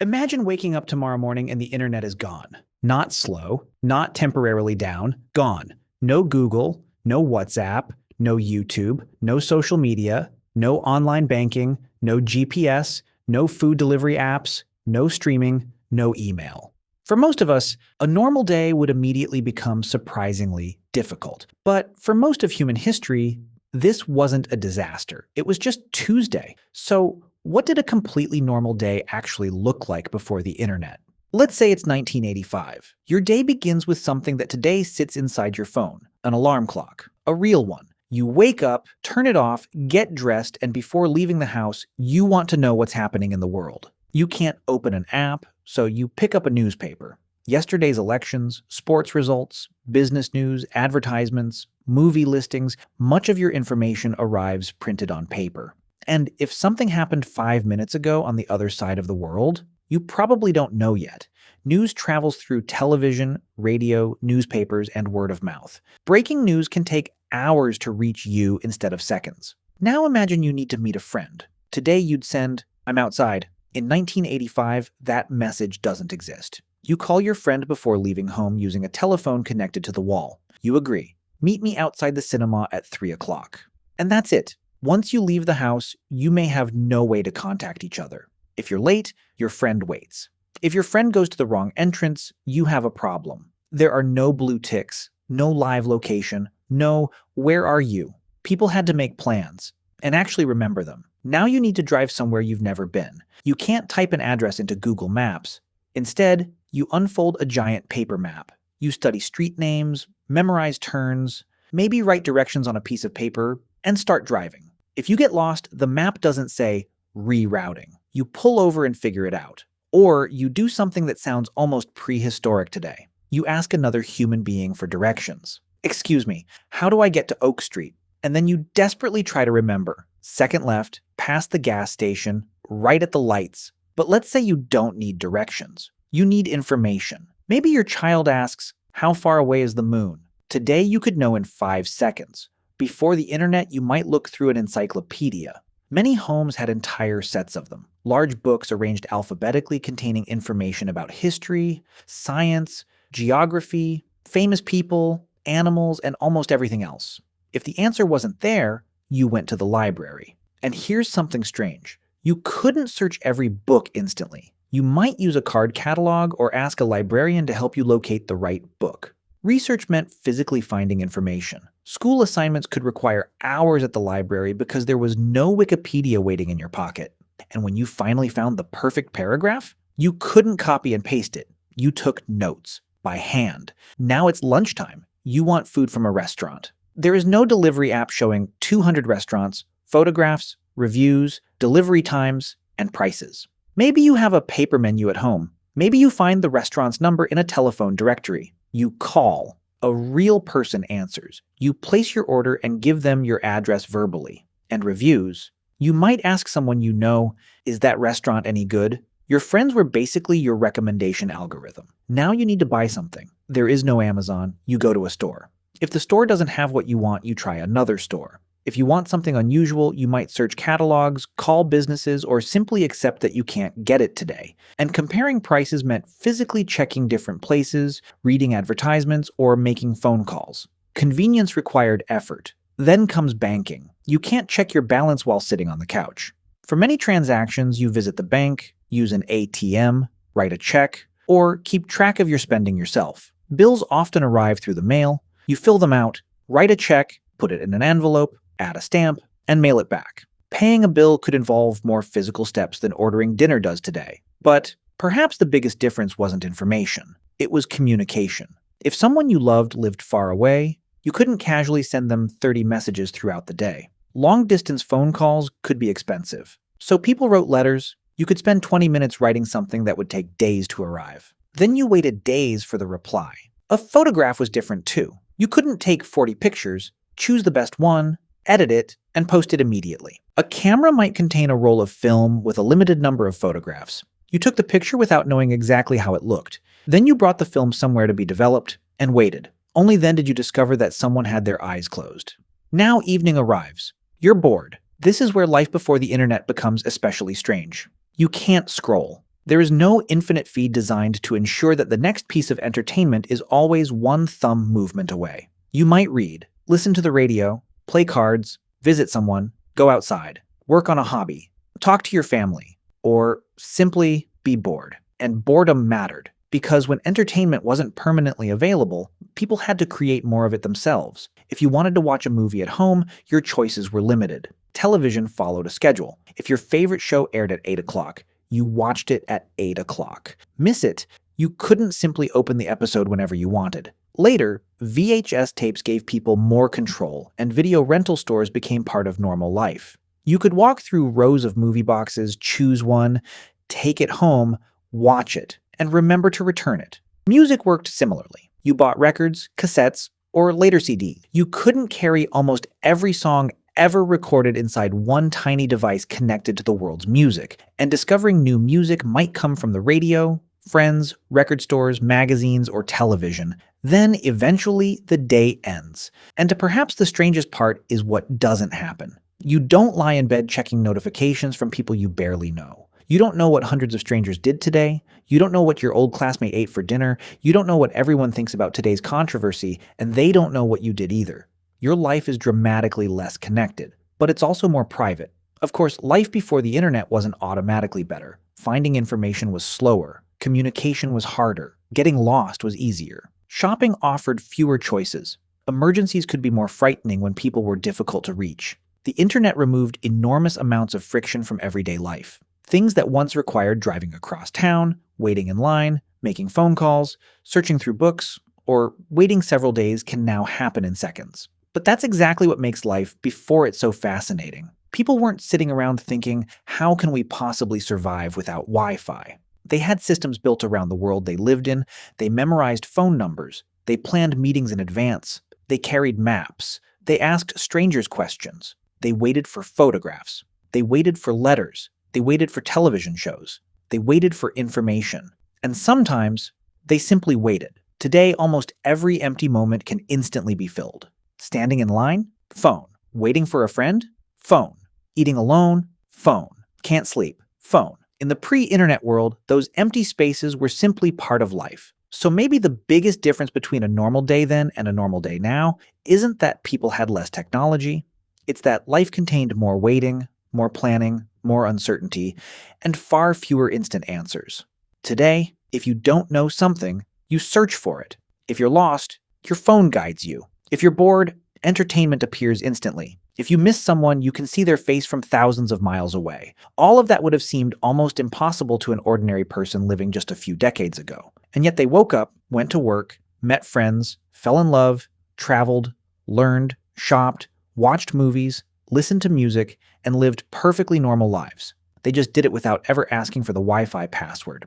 Imagine waking up tomorrow morning and the internet is gone. Not slow, not temporarily down, gone. No Google, no WhatsApp, no YouTube, no social media, no online banking, no GPS, no food delivery apps, no streaming, no email. For most of us, a normal day would immediately become surprisingly difficult. But for most of human history, this wasn't a disaster. It was just Tuesday. So, what did a completely normal day actually look like before the internet? Let's say it's 1985. Your day begins with something that today sits inside your phone, an alarm clock, a real one. You wake up, turn it off, get dressed, and before leaving the house, you want to know what's happening in the world. You can't open an app, so you pick up a newspaper. Yesterday's elections, sports results, business news, advertisements, movie listings, much of your information arrives printed on paper. And if something happened 5 minutes ago on the other side of the world, you probably don't know yet. News travels through television, radio, newspapers, and word of mouth. Breaking news can take hours to reach you instead of seconds. Now imagine you need to meet a friend. Today you'd send, "I'm outside." In 1985, that message doesn't exist. You call your friend before leaving home using a telephone connected to the wall. You agree. Meet me outside the cinema at 3 o'clock. And that's it. Once you leave the house, you may have no way to contact each other. If you're late, your friend waits. If your friend goes to the wrong entrance, you have a problem. There are no blue ticks, no live location, no "where are you?" People had to make plans and actually remember them. Now you need to drive somewhere you've never been. You can't type an address into Google Maps. Instead, you unfold a giant paper map. You study street names, memorize turns, maybe write directions on a piece of paper, and start driving. If you get lost, the map doesn't say rerouting. You pull over and figure it out. Or you do something that sounds almost prehistoric today. You ask another human being for directions. "Excuse me, how do I get to Oak Street?" And then you desperately try to remember. Second left, past the gas station, right at the lights. But let's say you don't need directions. You need information. Maybe your child asks, "How far away is the moon?" Today you could know in 5 seconds. Before the internet, you might look through an encyclopedia. Many homes had entire sets of them, large books arranged alphabetically containing information about history, science, geography, famous people, animals, and almost everything else. If the answer wasn't there, you went to the library. And here's something strange. You couldn't search every book instantly. You might use a card catalog or ask a librarian to help you locate the right book. Research meant physically finding information. School assignments could require hours at the library because there was no Wikipedia waiting in your pocket. And when you finally found the perfect paragraph, you couldn't copy and paste it. You took notes by hand. Now it's lunchtime. You want food from a restaurant. There is no delivery app showing 200 restaurants, photographs, reviews, delivery times, and prices. Maybe you have a paper menu at home. Maybe you find the restaurant's number in a telephone directory. You call. A real person answers. You place your order and give them your address verbally. And reviews. You might ask someone you know, "Is that restaurant any good?" Your friends were basically your recommendation algorithm. Now you need to buy something. There is no Amazon. You go to a store. If the store doesn't have what you want, you try another store. If you want something unusual, you might search catalogs, call businesses, or simply accept that you can't get it today. And comparing prices meant physically checking different places, reading advertisements, or making phone calls. Convenience required effort. Then comes banking. You can't check your balance while sitting on the couch. For many transactions, you visit the bank, use an ATM, write a check, or keep track of your spending yourself. Bills often arrive through the mail. You fill them out, write a check, put it in an envelope, add a stamp, and mail it back. Paying a bill could involve more physical steps than ordering dinner does today. But perhaps the biggest difference wasn't information. It was communication. If someone you loved lived far away, you couldn't casually send them 30 messages throughout the day. Long-distance phone calls could be expensive. So people wrote letters. You could spend 20 minutes writing something that would take days to arrive. Then you waited days for the reply. A photograph was different too. You couldn't take 40 pictures, choose the best one, edit it, and post it immediately. A camera might contain a roll of film with a limited number of photographs. You took the picture without knowing exactly how it looked. Then you brought the film somewhere to be developed and waited. Only then did you discover that someone had their eyes closed. Now evening arrives. You're bored. This is where life before the internet becomes especially strange. You can't scroll. There is no infinite feed designed to ensure that the next piece of entertainment is always one thumb movement away. You might read, listen to the radio, play cards, visit someone, go outside, work on a hobby, talk to your family, or simply be bored. And boredom mattered, because when entertainment wasn't permanently available, people had to create more of it themselves. If you wanted to watch a movie at home, your choices were limited. Television followed a schedule. If your favorite show aired at 8 o'clock, you watched it at 8 o'clock. Miss it, you couldn't simply open the episode whenever you wanted. Later, VHS tapes gave people more control, and video rental stores became part of normal life. You could walk through rows of movie boxes, choose one, take it home, watch it, and remember to return it. Music worked similarly. You bought records, cassettes, or later CDs. You couldn't carry almost every song ever recorded inside one tiny device connected to the world's music, and discovering new music might come from the radio, friends, record stores, magazines, or television. Then, eventually, the day ends. And perhaps the strangest part is what doesn't happen. You don't lie in bed checking notifications from people you barely know. You don't know what hundreds of strangers did today. You don't know what your old classmate ate for dinner. You don't know what everyone thinks about today's controversy, and they don't know what you did either. Your life is dramatically less connected, but it's also more private. Of course, life before the internet wasn't automatically better. Finding information was slower. Communication was harder. Getting lost was easier. Shopping offered fewer choices. Emergencies could be more frightening when people were difficult to reach. The internet removed enormous amounts of friction from everyday life. Things that once required driving across town, waiting in line, making phone calls, searching through books, or waiting several days can now happen in seconds. But that's exactly what makes life before it so fascinating. People weren't sitting around thinking, how can we possibly survive without Wi-Fi? They had systems built around the world they lived in. They memorized phone numbers. They planned meetings in advance. They carried maps. They asked strangers questions. They waited for photographs. They waited for letters. They waited for television shows. They waited for information. And sometimes, they simply waited. Today, almost every empty moment can instantly be filled. Standing in line? Phone. Waiting for a friend? Phone. Eating alone? Phone. Can't sleep? Phone. In the pre-internet world, those empty spaces were simply part of life. So maybe the biggest difference between a normal day then and a normal day now isn't that people had less technology. It's that life contained more waiting, more planning, more uncertainty, and far fewer instant answers. Today, if you don't know something, you search for it. If you're lost, your phone guides you. If you're bored, entertainment appears instantly. If you miss someone, you can see their face from thousands of miles away. All of that would have seemed almost impossible to an ordinary person living just a few decades ago. And yet they woke up, went to work, met friends, fell in love, traveled, learned, shopped, watched movies, listened to music, and lived perfectly normal lives. They just did it without ever asking for the Wi-Fi password.